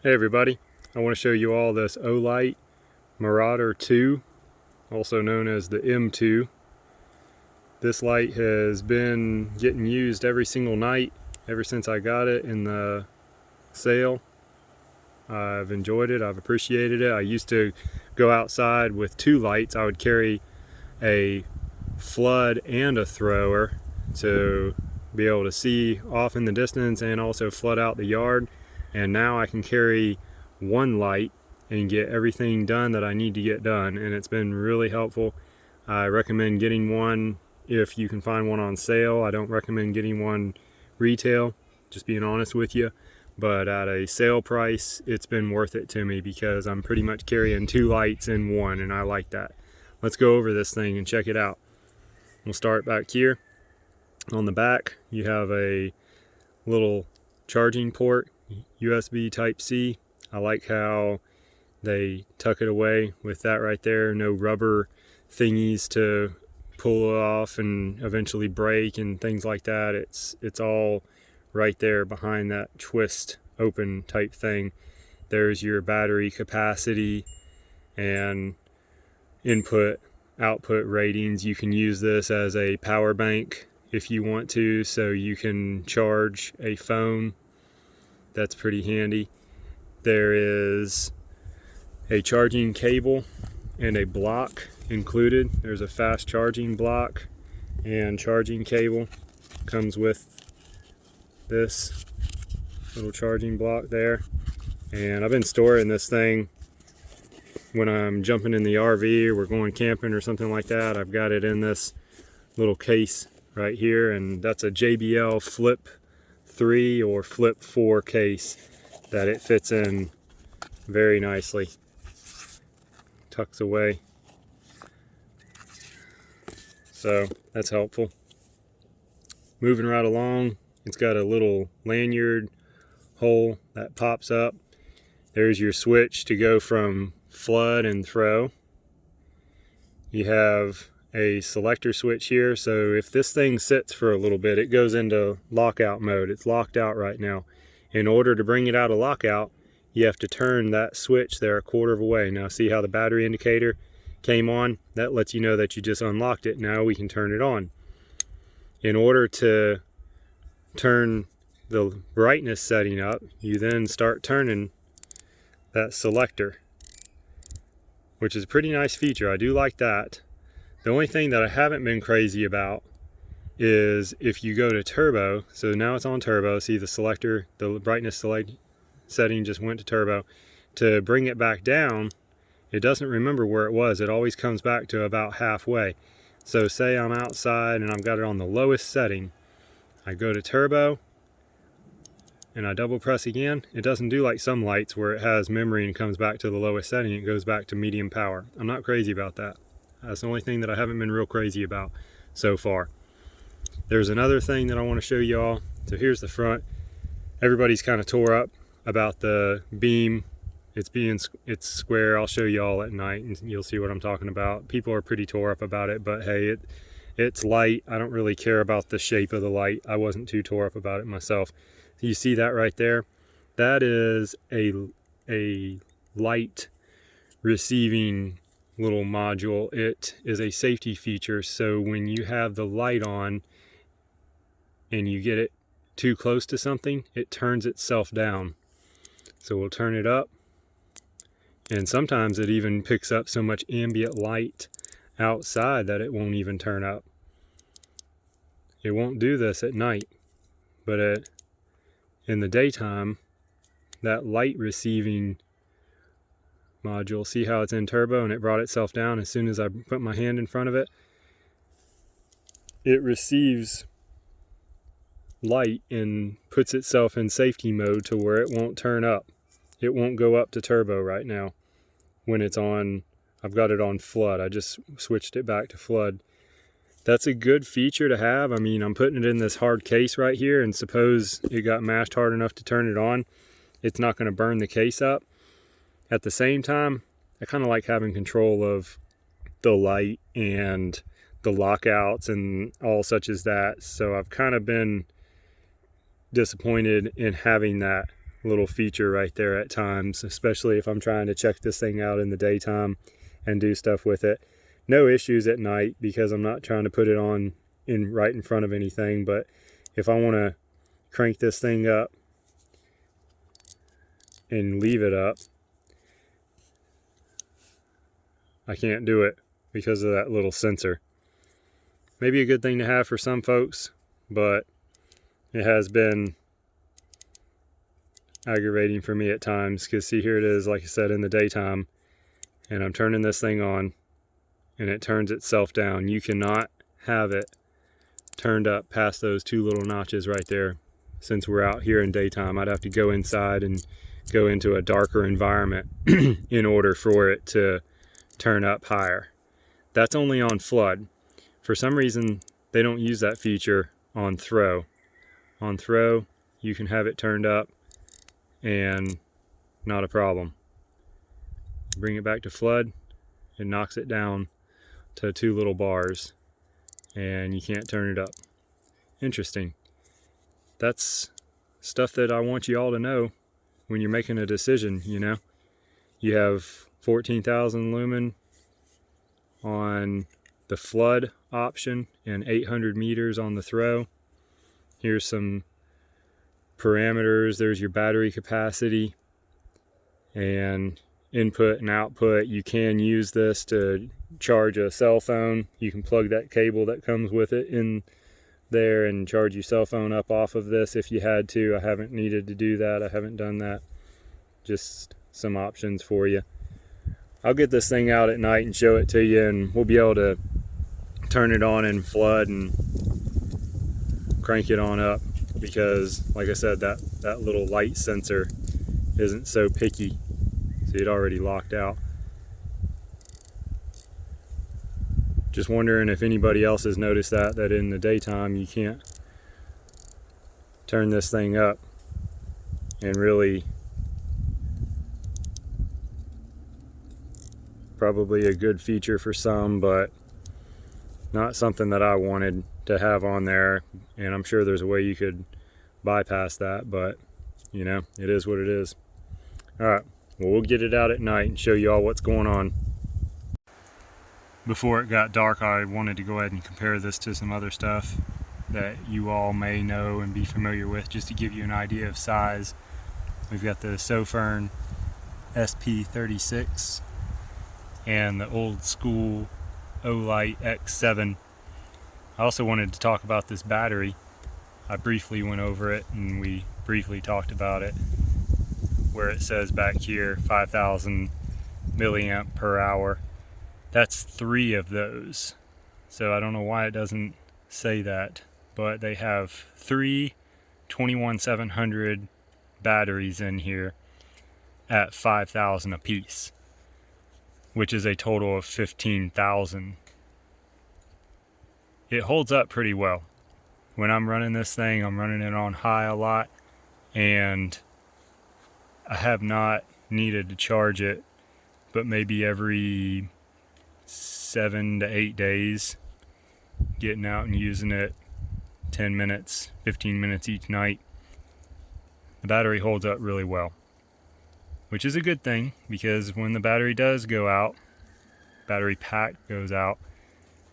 Hey everybody, I want to show you all this Olight Marauder 2, also known as the M2. This light has been getting used every single night ever since I got it in the sale. I've enjoyed it, I've appreciated it. I used to go outside with two lights. I would carry a flood and a thrower to be able to see off in the distance and also flood out the yard. And now I can carry one light and get everything done that I need to get done, and it's been really helpful. I recommend getting one if you can find one on sale. I don't recommend getting one retail, just being honest with you, but at a sale price it's been worth it to me because I'm pretty much carrying two lights in one, and I like that. Let's go over this thing and check it out. We'll start back here. On the back you have a little charging port, USB Type-C. I like how they tuck it away with that right there. No rubber thingies to pull it off and eventually break and things like that. It's all right there behind that twist open type thing. There's your battery capacity and input output ratings. You can use this as a power bank if you want to, so you can charge a phone. That's pretty handy. There is a charging cable and a block included. There's a fast charging block and charging cable. Comes with this little charging block there. And I've been storing this thing when I'm jumping in the RV or we're going camping or something like that. I've got it in this little case right here, and that's a JBL Flip 3 or Flip 4 case that it fits in very nicely. Tucks away. So that's helpful. Moving right along, it's got a little lanyard hole that pops up. There's your switch to go from flood and throw. You have a selector switch here, so if this thing sits for a little bit, it goes into lockout mode. It's locked out right now. In order to bring it out of lockout, you have to turn that switch there a quarter of a way. Now see how the battery indicator came on? That lets you know that you just unlocked it. Now we can turn it on. In order to turn the brightness setting up, you then start turning that selector, which is a pretty nice feature. I do like that. The only thing that I haven't been crazy about is if you go to turbo. So now it's on turbo. See the selector, the brightness setting just went to turbo. To bring it back down, it doesn't remember where it was. It always comes back to about halfway. So say I'm outside and I've got it on the lowest setting. I go to turbo and I double press again. It doesn't do like some lights where it has memory and comes back to the lowest setting. It goes back to medium power. I'm not crazy about that. That's the only thing that I haven't been real crazy about so far. There's another thing that I want to show y'all. So here's the front. Everybody's kind of tore up about the beam. It's square. I'll show y'all at night and you'll see what I'm talking about. People are pretty tore up about it, but hey, it's light. I don't really care about the shape of the light. I wasn't too tore up about it myself. You see that right there? That is a light receiving little module. It is a safety feature, so when you have the light on and you get it too close to something, it turns itself down. So we'll turn it up, and sometimes it even picks up so much ambient light outside that it won't even turn up. It won't do this at night, but in the daytime, that light receiving module, see how it's in turbo and it brought itself down as soon as I put my hand in front of it? It receives light and puts itself in safety mode to where it won't turn up. It won't go up to turbo right now when it's on. I've got it on flood. I just switched it back to flood. That's a good feature to have. I mean, I'm putting it in this hard case right here, and suppose it got mashed hard enough to turn it on, it's not going to burn the case up. At the same time, I kind of like having control of the light and the lockouts and all such as that. So I've kind of been disappointed in having that little feature right there at times, especially if I'm trying to check this thing out in the daytime and do stuff with it. No issues at night because I'm not trying to put it on right in front of anything, but if I want to crank this thing up and leave it up, I can't do it because of that little sensor. Maybe a good thing to have for some folks, but it has been aggravating for me at times, because see, here it is, like I said, in the daytime, and I'm turning this thing on and it turns itself down. You cannot have it turned up past those two little notches right there. Since we're out here in daytime, I'd have to go inside and go into a darker environment in order for it to turn up higher. That's only on flood. For some reason, they don't use that feature on throw. On throw, you can have it turned up and not a problem. Bring it back to flood, it knocks it down to two little bars and you can't turn it up. Interesting. That's stuff that I want you all to know when you're making a decision, you know. You have 14,000 lumen on the flood option and 800 meters on the throw. Here's some parameters. There's your battery capacity and input and output. You can use this to charge a cell phone. You can plug that cable that comes with it in there and charge your cell phone up off of this if you had to. I haven't needed to do that. I haven't done that. Just some options for you. I'll get this thing out at night and show it to you, and we'll be able to turn it on in flood and crank it on up, because like I said, that little light sensor isn't so picky. See, it already locked out. Just wondering if anybody else has noticed that in the daytime you can't turn this thing up and really, probably a good feature for some, but not something that I wanted to have on there. And I'm sure there's a way you could bypass that, but you know, it is what it is. All right, well, we'll get it out at night and show you all what's going on. Before it got dark, I wanted to go ahead and compare this to some other stuff that you all may know and be familiar with, just to give you an idea of size. We've got the Sofern SP36 and the old school Olight X7. I also wanted to talk about this battery. I briefly went over it and we briefly talked about it, where it says back here 5,000 milliamp per hour. That's 3 of those. So I don't know why it doesn't say that, but they have 3 21700 batteries in here at 5,000 a piece, which is a total of 15,000. It holds up pretty well. When I'm running this thing, I'm running it on high a lot, and I have not needed to charge it, but maybe every 7 to 8 days, getting out and using it 10 minutes, 15 minutes each night. The battery holds up really well, which is a good thing, because when the battery does go out, battery pack goes out,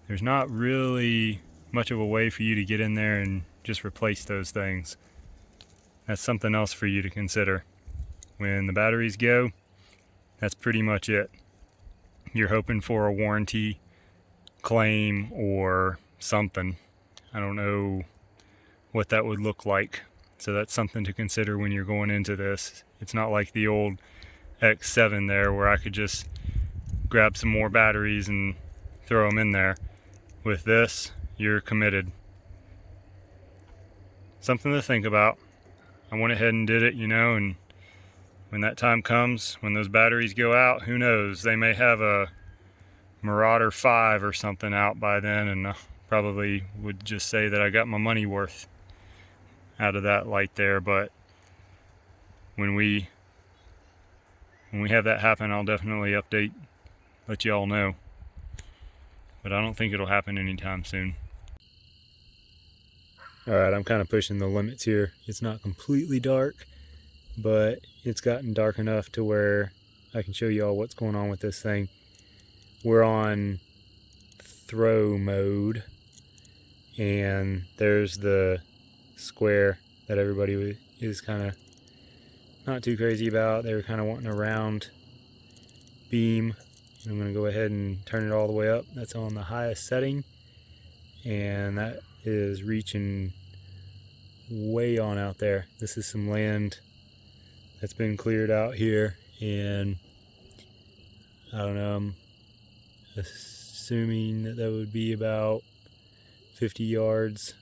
there's not really much of a way for you to get in there and just replace those things. That's something else for you to consider. When the batteries go, that's pretty much it. You're hoping for a warranty claim or something. I don't know what that would look like. So that's something to consider when you're going into this. It's not like the old X7 there, where I could just grab some more batteries and throw them in there. With this, you're committed. Something to think about. I went ahead and did it, you know, and when that time comes, when those batteries go out, who knows? They may have a Marauder 5 or something out by then, and I probably would just say that I got my money worth out of that light there. But when we have that happen, I'll definitely update, let you all know. But I don't think it'll happen anytime soon. Alright, I'm kind of pushing the limits here. It's not completely dark, but it's gotten dark enough to where I can show you all what's going on with this thing. We're on throw mode, and there's the square that everybody is kind of not too crazy about. They were kind of wanting a round beam. I'm going to go ahead and turn it all the way up. That's on the highest setting, and that is reaching way on out there. This is some land that's been cleared out here, and I don't know, I'm assuming that that would be about 50 yards.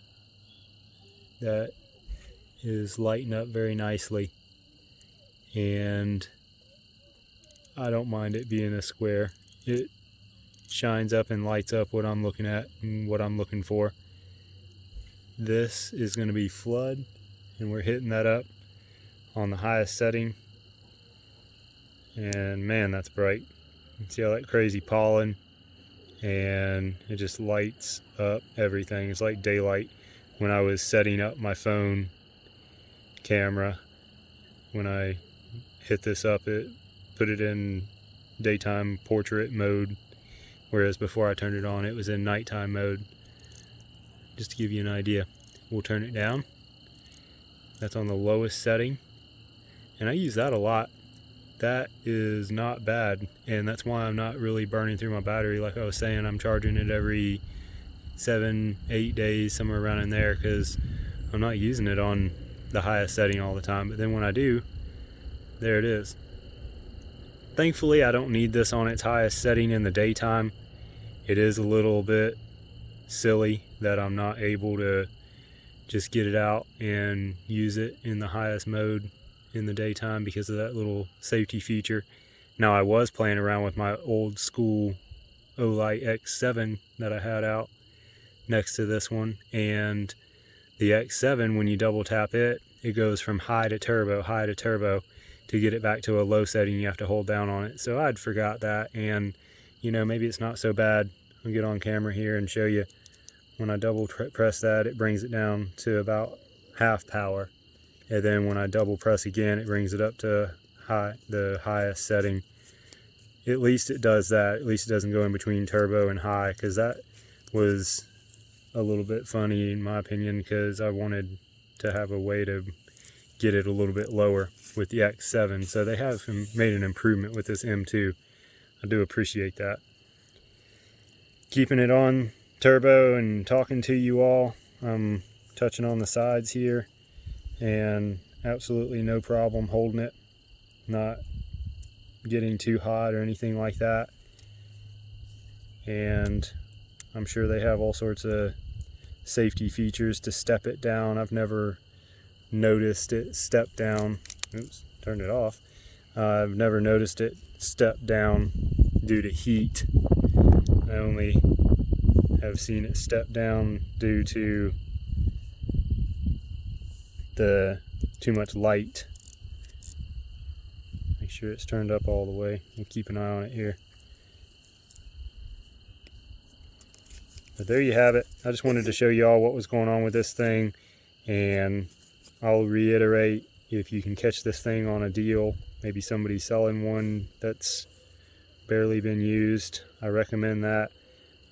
That is lighting up very nicely, and I don't mind it being a square. It shines up and lights up what I'm looking at and what I'm looking for. This is going to be flood, and we're hitting that up on the highest setting, and man, that's bright. You can see all that crazy pollen, and it just lights up everything. It's like daylight. When I was setting up my phone camera, when I hit this up, it put it in daytime portrait mode, whereas before I turned it on, it was in nighttime mode. Just to give you an idea. We'll turn it down. That's on the lowest setting, and I use that a lot. That is not bad, and that's why I'm not really burning through my battery. Like I was saying, I'm charging it every 7-8 days, somewhere around in there, because I'm not using it on the highest setting all the time. But then when I do, there it is. Thankfully, I don't need this on its highest setting in the daytime. It is a little bit silly that I'm not able to just get it out and use it in the highest mode in the daytime because of that little safety feature. Now, I was playing around with my old school Olight X7 that I had out next to this one, and the X7, when you double tap it, it goes from high to turbo. To get it back to a low setting, you have to hold down on it. So I'd forgot that, and you know, maybe it's not so bad. I'll get on camera here and show you. When I double press that, it brings it down to about half power, and then when I double press again, it brings it up to the highest setting. At least it does that. At least it doesn't go in between turbo and high, because that was a little bit funny in my opinion, because I wanted to have a way to get it a little bit lower with the X7. So they have made an improvement with this M2. I do appreciate that. Keeping it on turbo and talking to you all. I'm touching on the sides here, and absolutely no problem holding it, not getting too hot or anything like that. And I'm sure they have all sorts of safety features to step it down. I've never noticed it step down. Oops, turned it off. I've never noticed it step down due to heat. I only have seen it step down due to the too much light. Make sure it's turned up all the way. We'll keep an eye on it here. But there you have it. I just wanted to show you all what was going on with this thing, and I'll reiterate, if you can catch this thing on a deal, maybe somebody's selling one that's barely been used, I recommend that.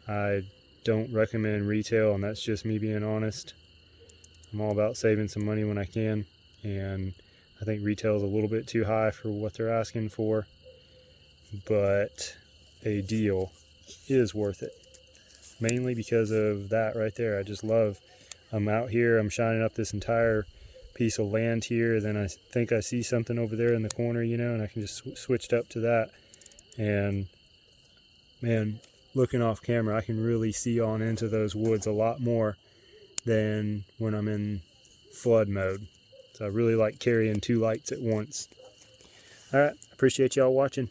I don't recommend retail, and that's just me being honest. I'm all about saving some money when I can, and I think retail is a little bit too high for what they're asking for, but a deal is worth it. Mainly because of that right there. I just love, I'm out here, I'm shining up this entire piece of land here, then I think I see something over there in the corner, you know, and I can just switch up to that, and man, looking off camera, I can really see on into those woods a lot more than when I'm in flood mode. So I really like carrying two lights at once. Alright, appreciate y'all watching.